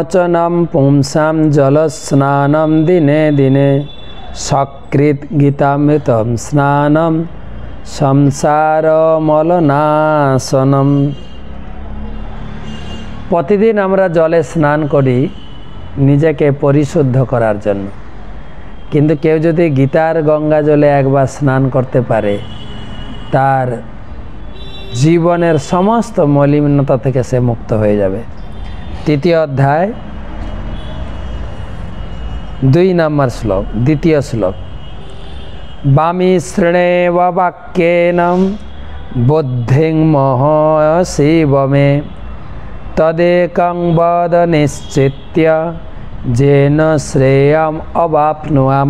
वचनम पुंसां जलस्नानं दिने दिने सकृत गीतामृतम स्नानम संसारमलनाशनम। प्रतिदिन आमरा जले स्नान करी निजेके परिशुद्ध करार जन्य, किन्तु केउ यदि गीतार गंगा जले एकबार स्नान करते पारे तार जीवनेर समस्त मलिनता थेके से मुक्त हो जाबे। तृतीय अध्याय 2 नम्बर श्लोक, द्वितीय श्लोक। बामी श्रेणेव वाक्येन बुद्धिं महसीव मे तदेकं वद निश्चित्य जेन श्रेयम अवाप्नुयाम।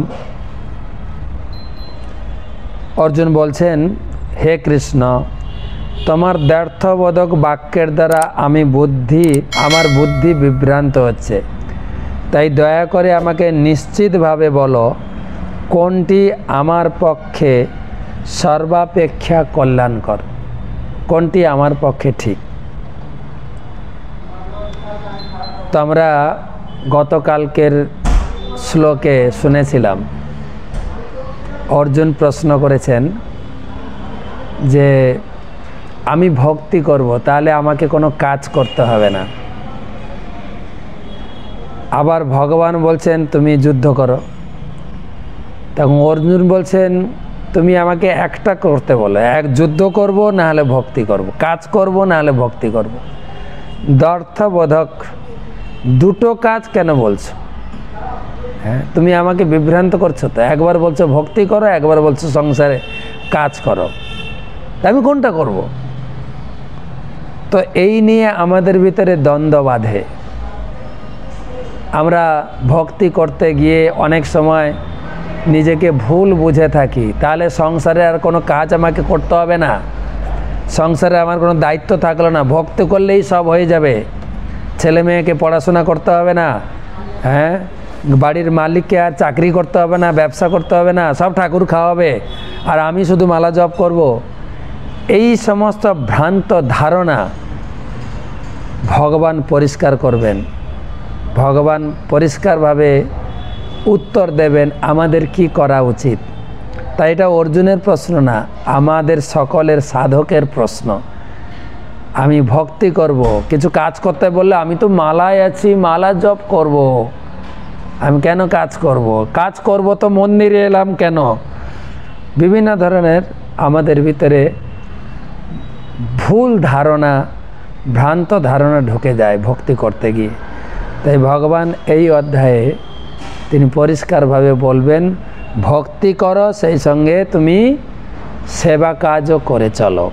अर्जुन बोलছেন, हे कृष्ण, তোমার ব্যর্থবোধক বাক্যের দ্বারা আমার বুদ্ধি বিভ্রান্ত হচ্ছে, তাই দয়া করে আমাকে নিশ্চিতভাবে বলো কোনটি আমার পক্ষে সর্বাপেক্ষা কল্যাণকর, কোনটি আমার পক্ষে ঠিক। তো আমরা গতকালকের শ্লোকে শুনেছিলাম অর্জুন প্রশ্ন করেছেন যে আমি ভক্তি করব, তাহলে আমাকে কোনো কাজ করতে হবে না। আবার ভগবান বলছেন তুমি যুদ্ধ করো, তখন অর্জুন বলছেন তুমি আমাকে একটা করতে বলো, এক যুদ্ধ করব না হলে ভক্তি করব, কাজ করব না হলে ভক্তি করব। দ্ব্যর্থবোধক দুটো কাজ কেন বলছো? হ্যাঁ, তুমি আমাকে বিভ্রান্ত করছো। তো একবার বলছো ভক্তি করো, একবার বলছো সংসারে কাজ করো, আমি কোনটা করব? তো এই নিয়ে আমাদের ভিতরে দ্বন্দ্ব বাঁধে। আমরা ভক্তি করতে গিয়ে অনেক সময় নিজেকে ভুল বুঝে থাকি, তাহলে সংসারে আর কোনো কাজ আমাকে করতে হবে না, সংসারে আমার কোনো দায়িত্ব থাকলো না, ভক্তি করলেই সব হয়ে যাবে, ছেলে মেয়েকে পড়াশোনা করতে হবে না, হ্যাঁ, বাড়ির মালিককে আর চাকরি করতে হবে না, ব্যবসা করতে হবে না, সব ঠাকুর খাওয়াবে আর আমি শুধু মালা জপ করব। এই সমস্ত ভ্রান্ত ধারণা ভগবান পরিষ্কার করবেন, ভগবান পরিষ্কারভাবে উত্তর দেবেন আমাদের কি করা উচিত। তাই এটা অর্জুনের প্রশ্ন না, আমাদের সকলের সাধকের প্রশ্ন। আমি ভক্তি করব, কিছু কাজ করতে বললে আমি তো মালায় আছি, মালা জপ করব, আমি কেন কাজ করব? কাজ করব তো মন্দিরে এলাম কেন? বিভিন্ন ধরনের আমাদের ভিতরে ভুল ধারণা, ভ্রান্ত ধারণা ঢুকে যায় ভক্তি করতে গিয়ে। তাই ভগবান এই অধ্যায়ে তিনি পরিষ্কারভাবে বলবেন ভক্তি করো, সেই সঙ্গে তুমি সেবা কাজও করে চলো।